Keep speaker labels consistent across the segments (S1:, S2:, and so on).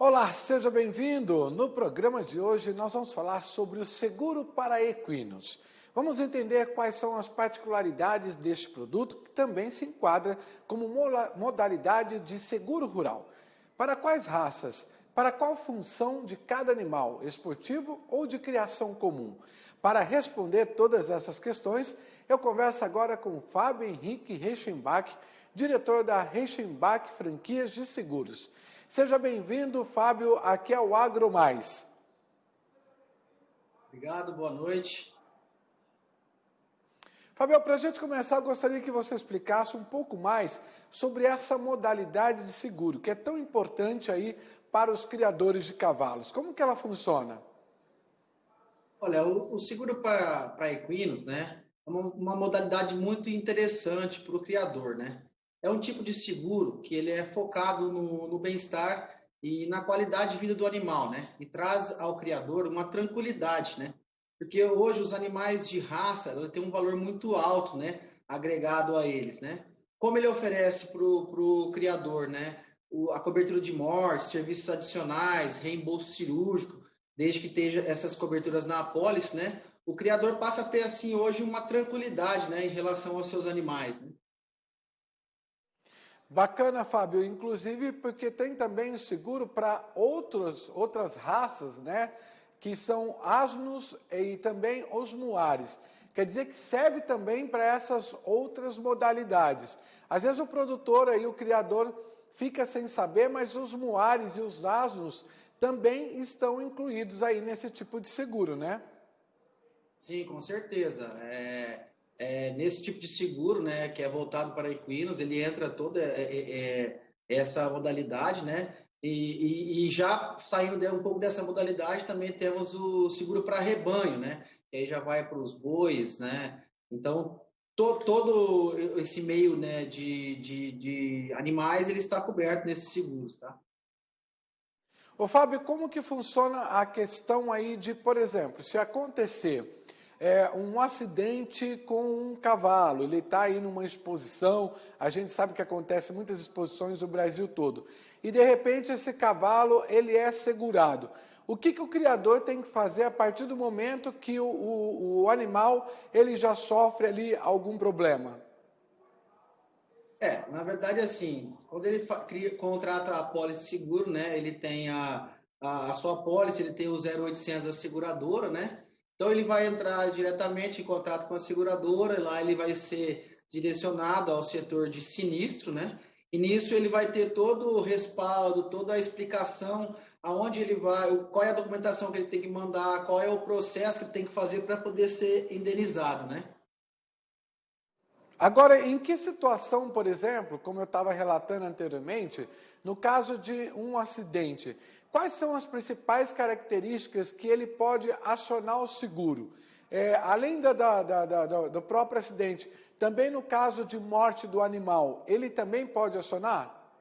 S1: Olá, seja bem-vindo! No programa de hoje nós vamos falar sobre o seguro para equinos. Vamos entender quais são as particularidades deste produto, que também se enquadra como modalidade de seguro rural. Para quais raças? Para qual função de cada animal, esportivo ou de criação comum? Para responder todas essas questões, eu converso agora com Fábio Henrique Reichenbach, diretor da Reichenbach Franquias de Seguros. Seja bem-vindo, Fábio, aqui ao Agro Mais.
S2: Obrigado, boa noite.
S1: Fábio, para a gente começar, eu gostaria que você explicasse um pouco mais sobre essa modalidade de seguro, que é tão importante aí para os criadores de cavalos. Como que ela funciona?
S2: Olha, o seguro para equinos, né, é uma modalidade muito interessante para o criador, né? É um tipo de seguro que ele é focado no bem-estar e na qualidade de vida do animal, né? E traz ao criador uma tranquilidade, né? Porque hoje os animais de raça têm um valor muito alto, né? Agregado a eles, né? Como ele oferece para o criador, né? A cobertura de morte, serviços adicionais, reembolso cirúrgico, desde que esteja essas coberturas na apólice, né? O criador passa a ter, assim, hoje uma tranquilidade, né? Em relação aos seus animais, né?
S1: Bacana, Fábio, inclusive porque tem também o seguro para outras raças, né? Que são asnos e também os muares. Quer dizer que serve também para essas outras modalidades. Às vezes o produtor aí, o criador, fica sem saber, mas os muares e os asnos também estão incluídos aí nesse tipo de seguro, né?
S2: Sim, com certeza. Nesse tipo de seguro, né, que é voltado para equinos, ele entra toda essa modalidade, né? E já saindo um pouco dessa modalidade, também temos o seguro para rebanho, né? Que aí já vai para os bois, né? Então, todo esse meio, né, de animais, ele está coberto nesses seguros, tá?
S1: Ô Fábio, como que funciona a questão aí de, por exemplo, se acontecer um acidente com um cavalo, ele está aí numa exposição, a gente sabe que acontece muitas exposições no Brasil todo, e de repente esse cavalo ele é segurado. O que o criador tem que fazer a partir do momento que o animal ele já sofre ali algum problema?
S2: Na verdade, assim, quando ele contrata a pólice de seguro, né, ele tem a sua pólice, ele tem o 0800 da seguradora, né? Então ele vai entrar diretamente em contato com a seguradora, e lá ele vai ser direcionado ao setor de sinistro, né? E nisso ele vai ter todo o respaldo, toda a explicação aonde ele vai, qual é a documentação que ele tem que mandar, qual é o processo que ele tem que fazer para poder ser indenizado, né?
S1: Agora, em que situação, por exemplo, como eu estava relatando anteriormente, no caso de um acidente, quais são as principais características que ele pode acionar o seguro? Além do próprio acidente, também no caso de morte do animal, ele também pode acionar?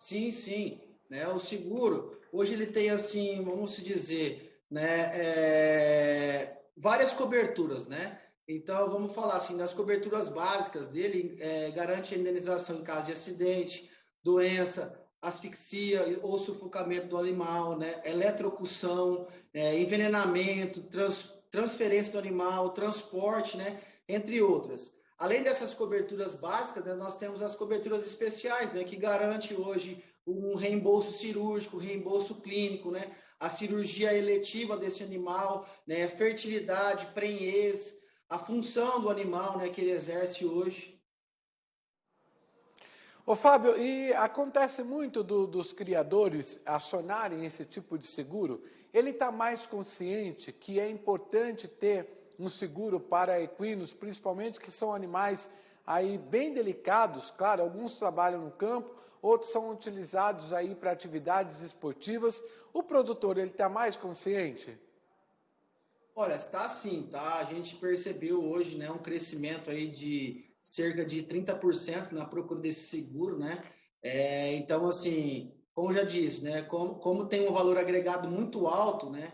S2: Sim, sim, né? O seguro, hoje ele tem assim, vamos se dizer, né, várias coberturas, né? Então, vamos falar assim, das coberturas básicas dele, garante a indenização em caso de acidente, doença, asfixia ou sufocamento do animal, né? Eletrocução, envenenamento, transferência do animal, transporte, né? Entre outras. Além dessas coberturas básicas, né, nós temos as coberturas especiais, né, que garante hoje um reembolso cirúrgico, reembolso clínico, né, a cirurgia eletiva desse animal, né, fertilidade, prenhez, a função do animal, né, que ele exerce hoje.
S1: Ô Fábio, e acontece muito dos criadores acionarem esse tipo de seguro? Ele está mais consciente que é importante ter um seguro para equinos, principalmente que são animais aí bem delicados, claro, alguns trabalham no campo, outros são utilizados aí para atividades esportivas. O produtor, ele está mais consciente?
S2: Olha, está sim, tá? A gente percebeu hoje, né, um crescimento aí de cerca de 30% na procura desse seguro, né? Então, assim, como eu já disse, né, como tem um valor agregado muito alto, né,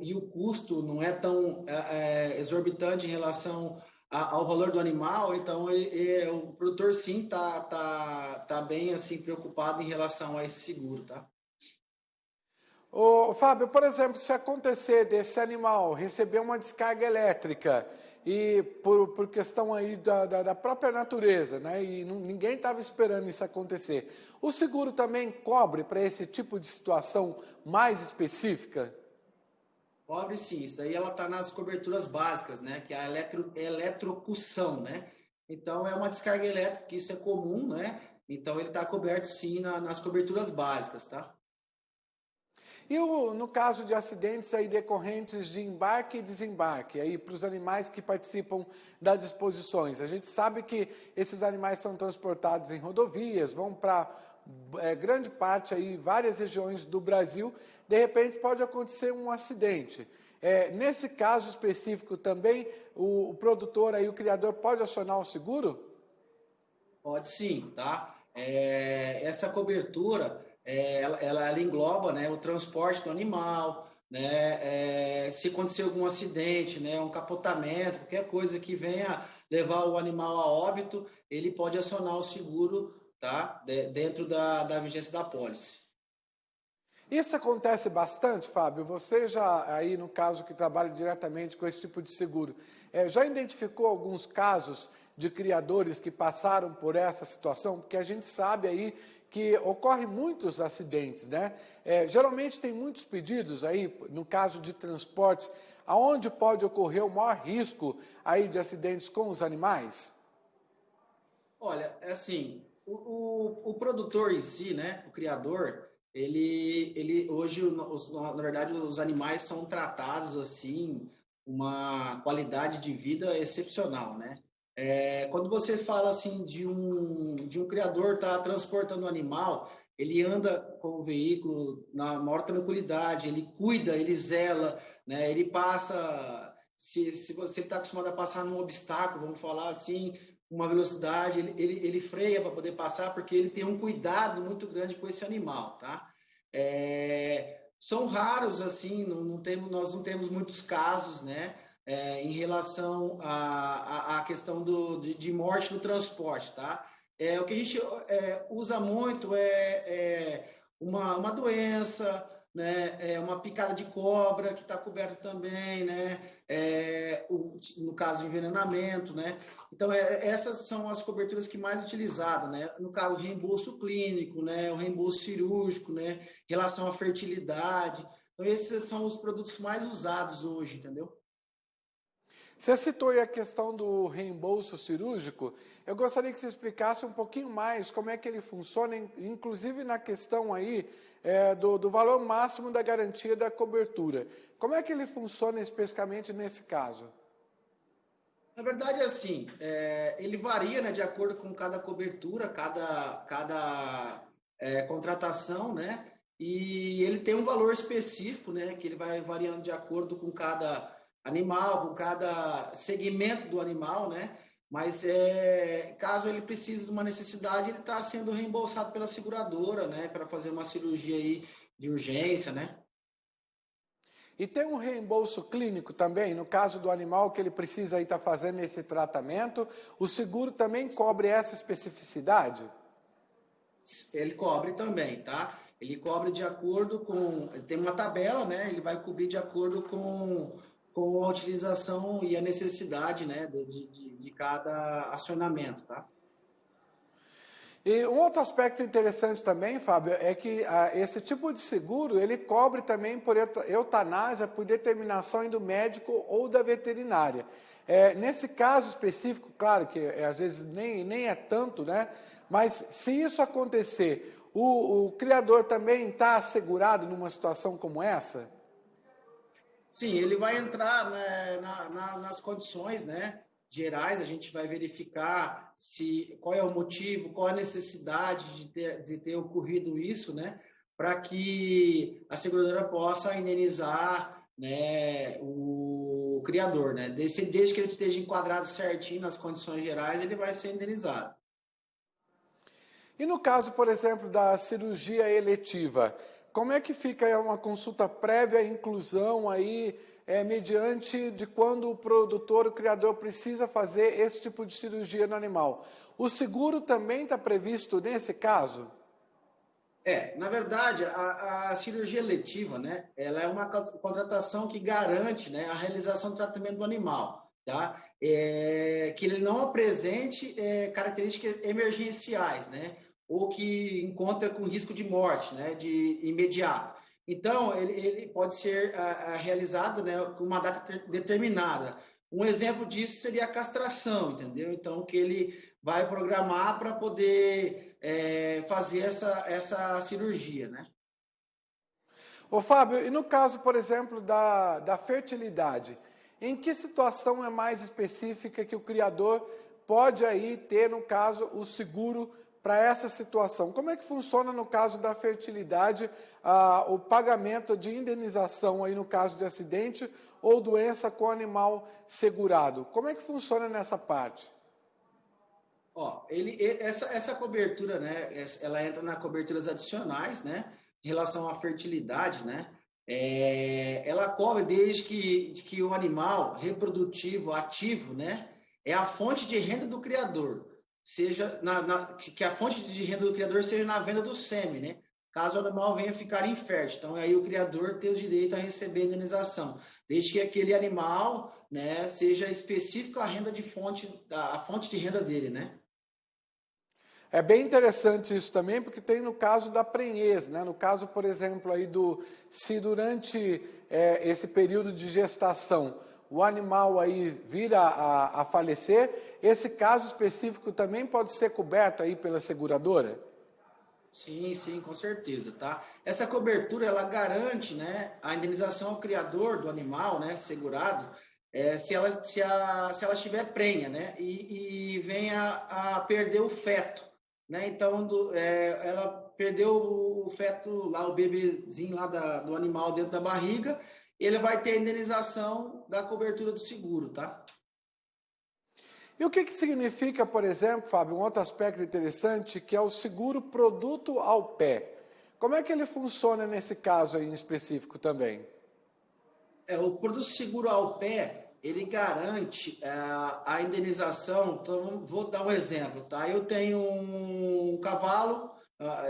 S2: e o custo não é tão exorbitante em relação ao valor do animal, então o produtor sim tá bem assim preocupado em relação a esse seguro, tá?
S1: Ô, Fábio, por exemplo, se acontecer desse animal receber uma descarga elétrica e por questão aí da própria natureza, né, e ninguém estava esperando isso acontecer, o seguro também cobre para esse tipo de situação mais específica?
S2: Cobre sim, isso aí ela está nas coberturas básicas, né? Que é a eletrocução, né? Então é uma descarga elétrica, que isso é comum, né? Então ele está coberto sim nas coberturas básicas, tá?
S1: E no caso de acidentes aí decorrentes de embarque e desembarque, aí para os animais que participam das exposições, a gente sabe que esses animais são transportados em rodovias, vão para grande parte aí, várias regiões do Brasil, de repente pode acontecer um acidente. Nesse caso específico também, o produtor aí, o criador pode acionar o seguro?
S2: Pode sim, tá? Essa cobertura, ela engloba, né, o transporte do animal, né, se acontecer algum acidente, né, um capotamento, qualquer coisa que venha levar o animal a óbito, ele pode acionar o seguro, tá? Dentro da vigência da pólice.
S1: Isso acontece bastante, Fábio. Você já, aí no caso que trabalha diretamente com esse tipo de seguro, já identificou alguns casos de criadores que passaram por essa situação? Porque a gente sabe aí que ocorrem muitos acidentes, né? Geralmente tem muitos pedidos aí, no caso de transportes, aonde pode ocorrer o maior risco aí de acidentes com os animais?
S2: Olha, é assim, o produtor em si, né, o criador, ele hoje, na verdade, os animais são tratados assim, uma qualidade de vida excepcional, né? Quando você fala assim de um criador estar transportando um animal, ele anda com o veículo na maior tranquilidade, ele cuida, ele zela, né? Ele passa, se você está acostumado a passar num obstáculo, vamos falar assim, uma velocidade, ele freia para poder passar, porque ele tem um cuidado muito grande com esse animal, tá? São raros, assim, nós não temos muitos casos, né? Em relação à questão de morte no transporte, tá? O que a gente usa muito uma doença, né? Uma picada de cobra que está coberto também, né? No caso de envenenamento, né? Então, essas são as coberturas que mais utilizadas, né? No caso, o reembolso clínico, né? O reembolso cirúrgico, né? Em relação à fertilidade. Então, esses são os produtos mais usados hoje, entendeu?
S1: Você citou aí a questão do reembolso cirúrgico. Eu gostaria que você explicasse um pouquinho mais como é que ele funciona, inclusive na questão aí do valor máximo da garantia da cobertura. Como é que ele funciona especificamente nesse caso?
S2: Na verdade, assim, ele varia, né, de acordo com cada cobertura, cada contratação, né? E ele tem um valor específico, né, que ele vai variando de acordo com cada animal, com cada segmento do animal, né? Mas caso ele precise de uma necessidade, ele está sendo reembolsado pela seguradora, né, para fazer uma cirurgia aí de urgência, né?
S1: E tem um reembolso clínico também, no caso do animal que ele precisa estar fazendo esse tratamento, o seguro também cobre essa especificidade?
S2: Ele cobre também, tá? Ele cobre de acordo com. Tem uma tabela, né? Ele vai cobrir de acordo com a utilização e a necessidade, né? De cada acionamento, tá?
S1: E um outro aspecto interessante também, Fábio, é que esse tipo de seguro, ele cobre também por eutanásia, por determinação do médico ou da veterinária. Nesse caso específico, claro que às vezes nem é tanto, né? Mas se isso acontecer, o criador também está assegurado numa situação como essa?
S2: Sim, ele vai entrar, né, nas condições, né, gerais, a gente vai verificar qual é o motivo, qual a necessidade de ter ocorrido isso, né, para que a seguradora possa indenizar, né, o criador, né, desde que ele esteja enquadrado certinho nas condições gerais, ele vai ser indenizado.
S1: E no caso, por exemplo, da cirurgia eletiva, como é que fica uma consulta prévia à inclusão aí, mediante de quando o produtor, o criador precisa fazer esse tipo de cirurgia no animal? O seguro também está previsto nesse caso?
S2: Na verdade, a cirurgia eletiva, né, ela é uma contratação que garante, né, a realização do tratamento do animal, tá? Que ele não apresente características emergenciais, né, ou que encontra com risco de morte, né, de imediato. Então, ele pode ser realizado, né, com uma data determinada. Um exemplo disso seria a castração, entendeu? Então, que ele vai programar para poder fazer essa cirurgia, né?
S1: Ô Fábio, e no caso, por exemplo, da fertilidade, em que situação é mais específica que o criador pode aí ter, no caso, o seguro para essa situação? Como é que funciona no caso da fertilidade, o pagamento de indenização aí no caso de acidente ou doença com animal segurado? Como é que funciona nessa parte?
S2: Essa cobertura, né, ela entra na coberturas adicionais, né, em relação à fertilidade, né, ela cobre desde que o animal reprodutivo ativo, né, é a fonte de renda do criador, seja que a fonte de renda do criador seja na venda do sêmen, né, caso o animal venha ficar infértil. Então, aí o criador tem o direito a receber a indenização, desde que aquele animal, né, seja específico à renda de fonte, a fonte de renda dele, né?
S1: É bem interessante isso também, porque tem no caso da prenhez, né? No caso, por exemplo, aí se durante esse período de gestação o animal aí vir a falecer, esse caso específico também pode ser coberto aí pela seguradora?
S2: Sim, sim, com certeza, tá? Essa cobertura, ela garante, né, a indenização ao criador do animal, né, segurado, se ela estiver prenha, né, e venha a perder o feto, né? Então, ela perdeu o feto lá, o bebezinho lá do animal dentro da barriga, ele vai ter a indenização da cobertura do seguro, tá?
S1: E o que significa, por exemplo, Fábio, um outro aspecto interessante, que é o seguro produto ao pé. Como é que ele funciona nesse caso aí em específico também?
S2: O produto seguro ao pé, ele garante a indenização. Então, vou dar um exemplo, tá? Eu tenho um cavalo,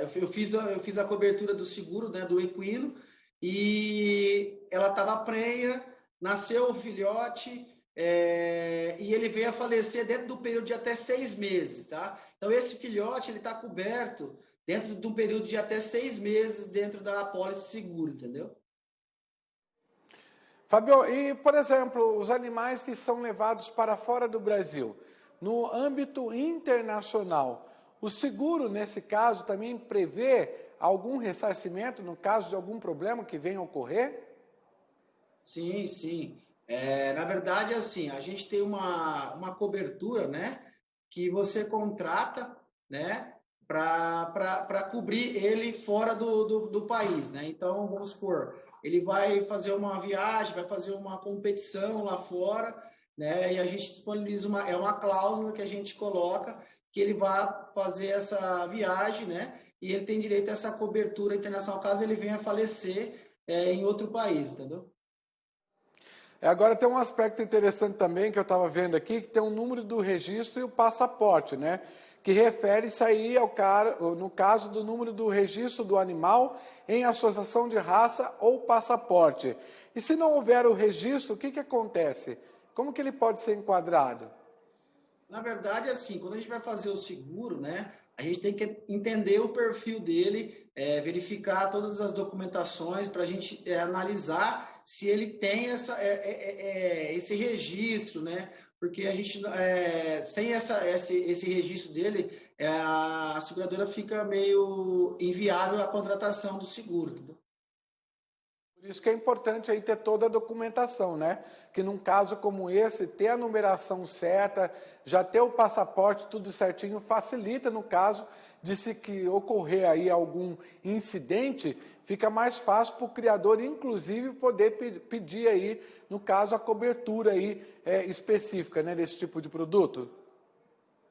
S2: eu fiz a cobertura do seguro, né, do equino, e ela estava prenha, nasceu o filhote, e ele veio a falecer dentro do período de até 6 meses, tá? Então, esse filhote, ele está coberto dentro de um período de até 6 meses dentro da apólice de seguro, entendeu?
S1: Fabio, e, por exemplo, os animais que são levados para fora do Brasil, no âmbito internacional, o seguro, nesse caso, também prevê algum ressarcimento no caso de algum problema que venha a ocorrer?
S2: Sim, sim. Na verdade, assim, a gente tem uma cobertura, né, que você contrata, né, para cobrir ele fora do país, né? Então, vamos supor, ele vai fazer uma viagem, vai fazer uma competição lá fora, né? E a gente disponibiliza uma cláusula que a gente coloca que ele vai fazer essa viagem, né? E ele tem direito a essa cobertura internacional caso ele venha a falecer em outro país, entendeu?
S1: Agora tem um aspecto interessante também que eu estava vendo aqui, que tem o número do registro e o passaporte, né? Que refere-se aí ao cara, no caso do número do registro do animal em associação de raça ou passaporte. E se não houver o registro, o que acontece? Como que ele pode ser enquadrado?
S2: Na verdade, assim, quando a gente vai fazer o seguro, né, a gente tem que entender o perfil dele, verificar todas as documentações para a gente analisar se ele tem esse registro, né? Porque a gente, sem esse registro dele, a seguradora fica meio inviável a contratação do seguro, entendeu?
S1: Por isso que é importante aí ter toda a documentação, né? Que num caso como esse, ter a numeração certa, já ter o passaporte tudo certinho, facilita no caso de se que ocorrer aí algum incidente, fica mais fácil para o criador, inclusive, poder pedir aí, no caso, a cobertura aí específica, né, desse tipo de produto.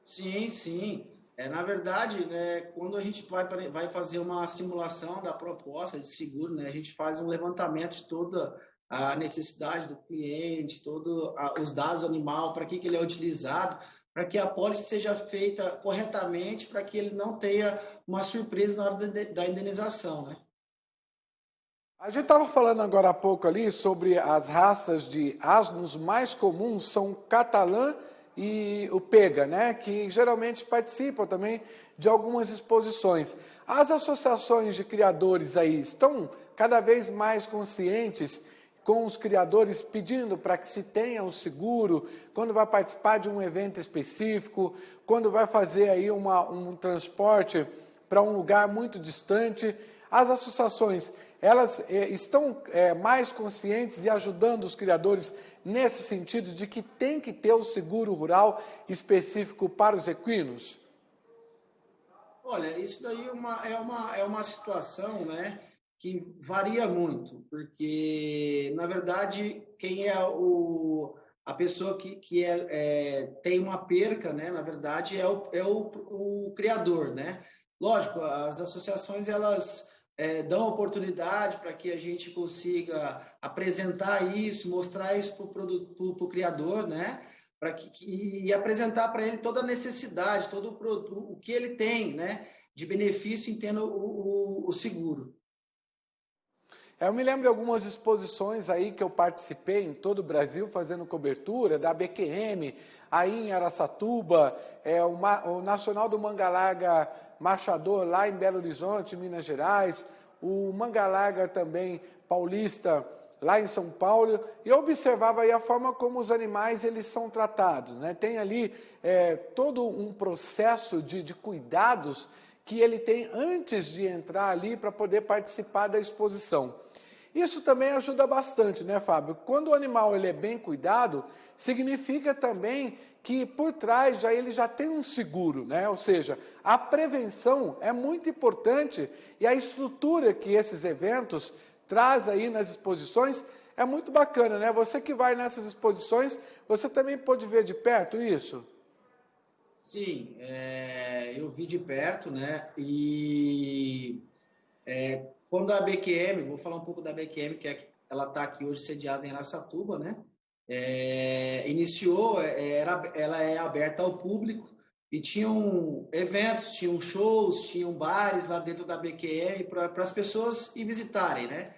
S2: Sim, sim. Na verdade, né, quando a gente vai fazer uma simulação da proposta de seguro, né, a gente faz um levantamento de toda a necessidade do cliente, todos os dados do animal, para que ele é utilizado, para que a pólice seja feita corretamente, para que ele não tenha uma surpresa na hora da indenização, né?
S1: A gente estava falando agora há pouco ali sobre as raças de asnos mais comuns são o catalã e o pega, né? Que geralmente participam também de algumas exposições. As associações de criadores aí estão cada vez mais conscientes com os criadores pedindo para que se tenha o seguro quando vai participar de um evento específico, quando vai fazer aí um transporte para um lugar muito distante. As associações, elas estão mais conscientes e ajudando os criadores nesse sentido de que tem que ter o seguro rural específico para os equinos?
S2: Olha, isso daí é uma situação, né, que varia muito, porque, na verdade, quem é a pessoa tem uma perca, né, na verdade, o criador, né? Lógico, as associações, elas dão oportunidade para que a gente consiga apresentar isso, mostrar isso para o criador, né? E apresentar para ele toda a necessidade, todo o que ele tem, né, de benefício em tendo o seguro.
S1: Eu me lembro de algumas exposições aí que eu participei em todo o Brasil, fazendo cobertura, da BQM, aí em Araçatuba, o Nacional do Manga Machador, lá em Belo Horizonte, Minas Gerais, o Manga também paulista, lá em São Paulo, e eu observava aí a forma como os animais eles são tratados, né? Tem ali todo um processo de cuidados que ele tem antes de entrar ali para poder participar da exposição. Isso também ajuda bastante, né, Fábio? Quando o animal ele é bem cuidado, significa também que por trás ele já tem um seguro, né? Ou seja, a prevenção é muito importante e a estrutura que esses eventos traz aí nas exposições é muito bacana, né? Você que vai nessas exposições, você também pode ver de perto isso?
S2: Sim, eu vi de perto, né? E quando a BQM, vou falar um pouco da BQM, ela está aqui hoje sediada em Araçatuba, né? Iniciou, ela é aberta ao público e tinham eventos, tinham shows, tinham bares lá dentro da BQM para as pessoas ir visitarem, né?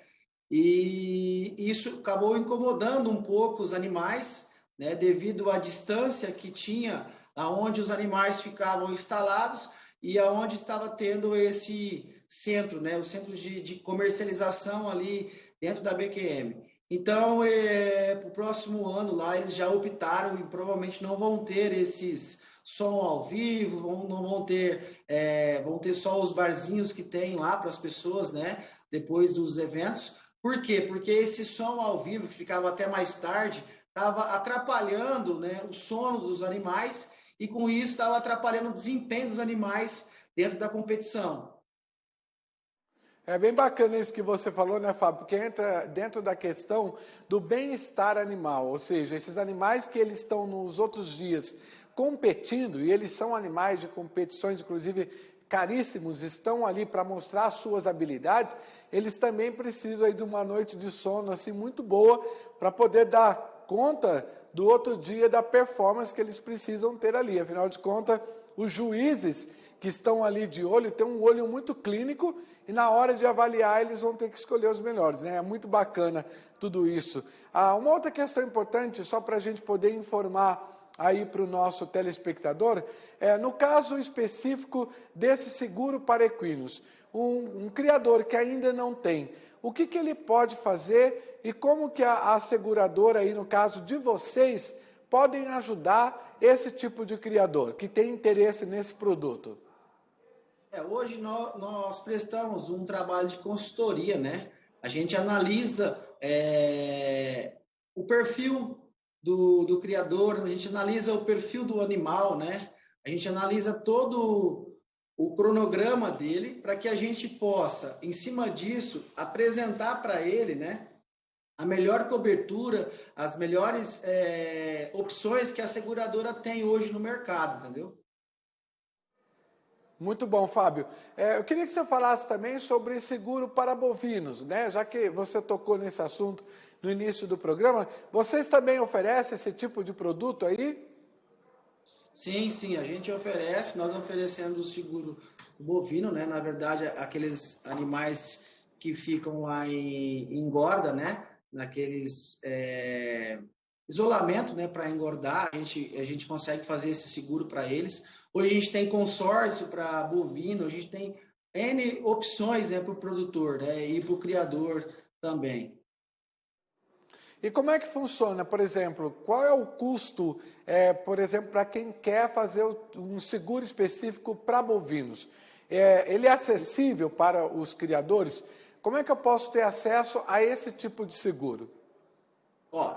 S2: E isso acabou incomodando um pouco os animais, né, devido à distância que tinha aonde os animais ficavam instalados e aonde estava tendo esse centro, né, o centro de comercialização ali dentro da BQM. Então, para o próximo ano lá, eles já optaram e provavelmente não vão ter esses som ao vivo, não vão ter, vão ter só os barzinhos que tem lá para as pessoas, né, depois dos eventos. Por quê? Porque esse som ao vivo, que ficava até mais tarde, estava atrapalhando, né, o sono dos animais e, com isso, estava atrapalhando o desempenho dos animais dentro da competição.
S1: É bem bacana isso que você falou, né, Fábio? Porque entra dentro da questão do bem-estar animal, ou seja, esses animais que eles estão nos outros dias competindo, e eles são animais de competições, inclusive caríssimos, estão ali para mostrar suas habilidades, eles também precisam aí de uma noite de sono assim muito boa para poder dar conta do outro dia da performance que eles precisam ter ali. Afinal de contas, os juízes que estão ali de olho têm um olho muito clínico e na hora de avaliar eles vão ter que escolher os melhores, né? É muito bacana tudo isso. Uma outra questão importante, só para a gente poder informar aí para o nosso telespectador, no caso específico desse seguro para equinos, um criador que ainda não tem, o que ele pode fazer e como que a seguradora aí, no caso de vocês, podem ajudar esse tipo de criador que tem interesse nesse produto?
S2: Hoje nós prestamos um trabalho de consultoria, né? A gente analisa o perfil do criador, a gente analisa o perfil do animal, né? A gente analisa todo o cronograma dele para que a gente possa, em cima disso, apresentar para ele, né, a melhor cobertura, as melhores opções que a seguradora tem hoje no mercado, entendeu?
S1: Muito bom, Fábio. Eu queria que você falasse também sobre seguro para bovinos, né? Já que você tocou nesse assunto no início do programa, vocês também oferecem esse tipo de produto aí?
S2: Sim, sim, a gente oferece, nós oferecemos o seguro bovino, né? Na verdade, aqueles animais que ficam lá em engorda, né? Naqueles isolamento, né? Para engordar, a gente consegue fazer esse seguro para eles. Hoje a gente tem consórcio para bovino, a gente tem N opções, né, para o produtor, né? E para o criador também.
S1: E como é que funciona, por exemplo, qual é o custo, por exemplo, para quem quer fazer um seguro específico para bovinos? Ele é acessível para os criadores? Como é que eu posso ter acesso a esse tipo de seguro?
S2: Ó,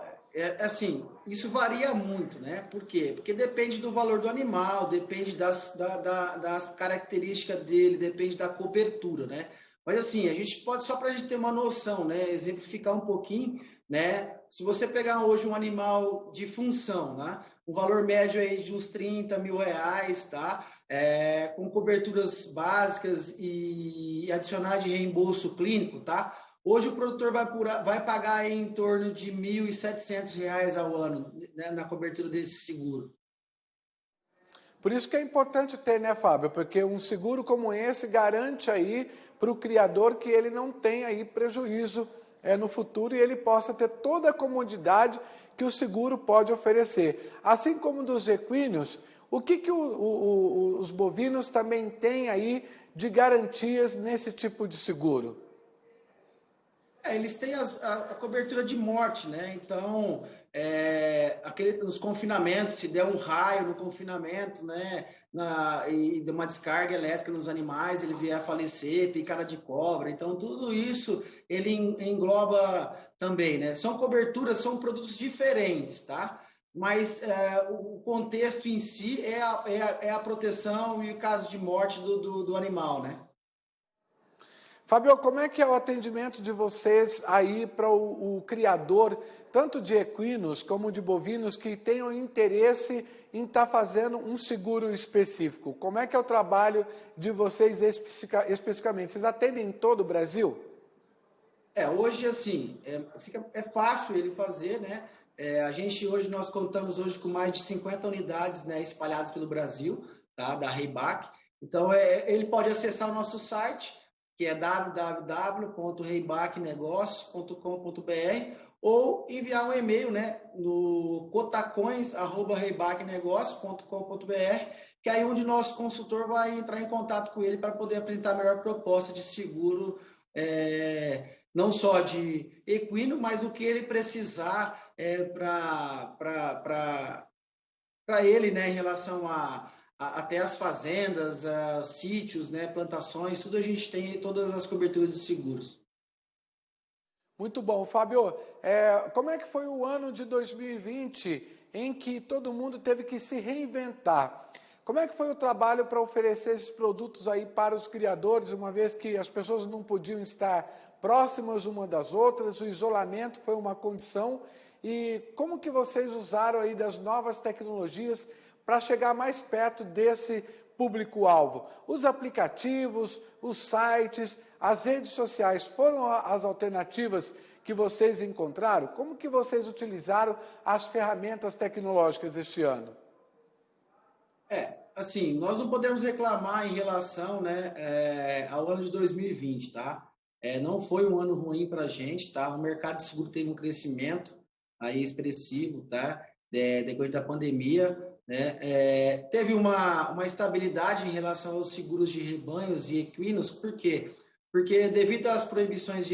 S2: assim, isso varia muito, né? Por quê? Porque depende do valor do animal, depende das características dele, depende da cobertura, né? Mas assim, a gente pode, só para a gente ter uma noção, né? Exemplificar um pouquinho, né? Se você pegar hoje um animal de função, né? Um valor médio aí de uns 30 mil reais, tá? Com coberturas básicas e adicionar de reembolso clínico, tá? Hoje o produtor vai pagar em torno de R$ 1.700 ao ano, né, na cobertura desse seguro.
S1: Por isso que é importante ter, né, Fábio? Porque um seguro como esse garante aí para o criador que ele não tenha aí prejuízo no futuro e ele possa ter toda a comodidade que o seguro pode oferecer. Assim como dos equinos, o que, que os bovinos também têm aí de garantias nesse tipo de seguro?
S2: Eles têm a cobertura de morte, né? Então, nos confinamentos, se der um raio no confinamento, né? E der uma descarga elétrica nos animais, ele vier a falecer, picada de cobra. Então, tudo isso ele engloba também, né? São coberturas, são produtos diferentes, tá? Mas o contexto em si é a proteção e o caso de morte do animal, né?
S1: Fabio, como é que é o atendimento de vocês aí para o criador, tanto de equinos como de bovinos, que tenham interesse em estar fazendo um seguro específico? Como é que é o trabalho de vocês especificamente? Vocês atendem em todo o Brasil?
S2: Hoje assim, é fácil ele fazer, né? Hoje nós contamos hoje com mais de 50 unidades, né, espalhadas pelo Brasil, tá? Da Reiback. Então ele pode acessar o nosso site, que é www.reibacnegócios.com.br ou enviar um e-mail, né, no cotacões@reibacnegócios.com.br, que é aí onde nosso consultor vai entrar em contato com ele para poder apresentar a melhor proposta de seguro, não só de equino, mas o que ele precisar para ele, né, em relação até as fazendas, sítios, né, plantações, tudo a gente tem todas as coberturas de seguros.
S1: Muito bom. Fábio, como é que foi o ano de 2020 em que todo mundo teve que se reinventar? Como é que foi o trabalho para oferecer esses produtos aí para os criadores, uma vez que as pessoas não podiam estar próximas uma das outras, o isolamento foi uma condição, e como que vocês usaram aí das novas tecnologias para chegar mais perto desse público-alvo? Os aplicativos, os sites, as redes sociais foram as alternativas que vocês encontraram? Como que vocês utilizaram as ferramentas tecnológicas este ano?
S2: Assim, nós não podemos reclamar em relação, né, ao ano de 2020, tá? Não foi um ano ruim para a gente, tá? O mercado de seguro teve um crescimento aí expressivo, tá? Decorrente da pandemia, né? Teve uma estabilidade em relação aos seguros de rebanhos e equinos, por quê? Porque devido às proibições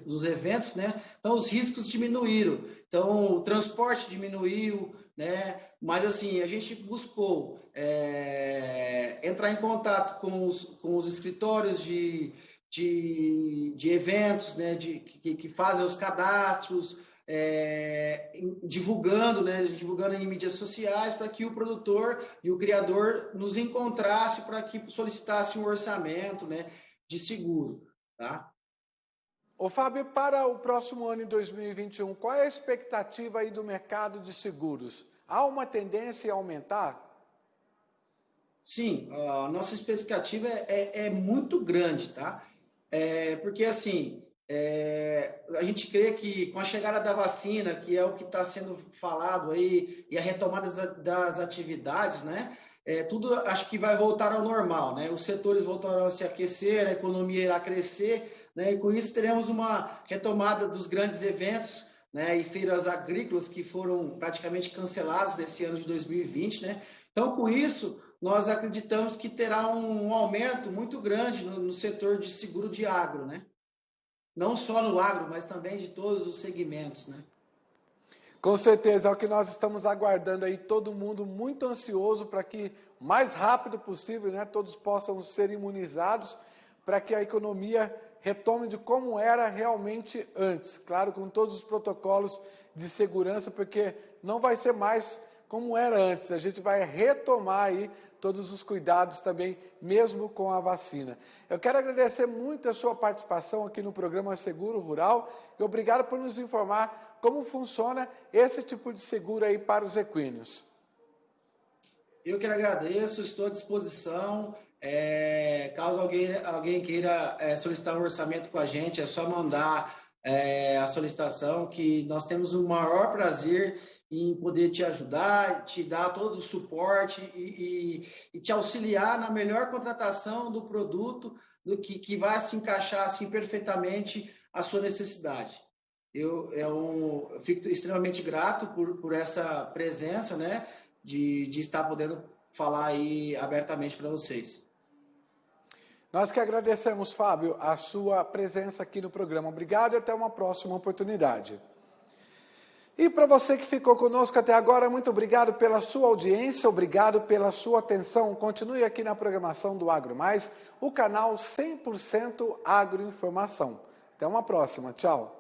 S2: dos eventos, né? Então os riscos diminuíram, então o transporte diminuiu, né? Mas assim, a gente buscou entrar em contato com os escritórios de eventos, né, que fazem os cadastros, divulgando, né, divulgando em mídias sociais para que o produtor e o criador nos encontrasse para que solicitasse um orçamento, né, de seguro, tá?
S1: Ô Fábio, para o próximo ano em 2021, qual é a expectativa aí do mercado de seguros? Há uma tendência a aumentar?
S2: Sim, a nossa expectativa é muito grande, tá? Porque assim, A gente crê que com a chegada da vacina, que é o que está sendo falado aí, e a retomada das atividades, né? Tudo acho que vai voltar ao normal, né? Os setores voltarão a se aquecer, a economia irá crescer, né? E com isso teremos uma retomada dos grandes eventos, né? E feiras agrícolas que foram praticamente canceladas nesse ano de 2020, né? Então, com isso, nós acreditamos que terá um aumento muito grande no setor de seguro de agro, né? Não só no agro, mas também de todos os segmentos, né?
S1: Com certeza, é o que nós estamos aguardando aí, todo mundo muito ansioso para que o mais rápido possível, né, todos possam ser imunizados, para que a economia retome de como era realmente antes. Claro, com todos os protocolos de segurança, porque não vai ser mais como era antes. A gente vai retomar aí todos os cuidados também, mesmo com a vacina. Eu quero agradecer muito a sua participação aqui no programa Seguro Rural e obrigado por nos informar como funciona esse tipo de seguro aí para os equinos.
S2: Eu que agradeço, estou à disposição. Caso alguém queira solicitar um orçamento com a gente, é só mandar a solicitação, que nós temos o maior prazer em poder te ajudar, te dar todo o suporte e te auxiliar na melhor contratação do produto, do que vai se encaixar assim perfeitamente à sua necessidade. Eu fico extremamente grato por essa presença, né? De estar podendo falar aí abertamente para vocês.
S1: Nós que agradecemos, Fábio, a sua presença aqui no programa. Obrigado e até uma próxima oportunidade. E para você que ficou conosco até agora, muito obrigado pela sua audiência, obrigado pela sua atenção. Continue aqui na programação do Agro Mais, o canal 100% Agroinformação. Até uma próxima. Tchau.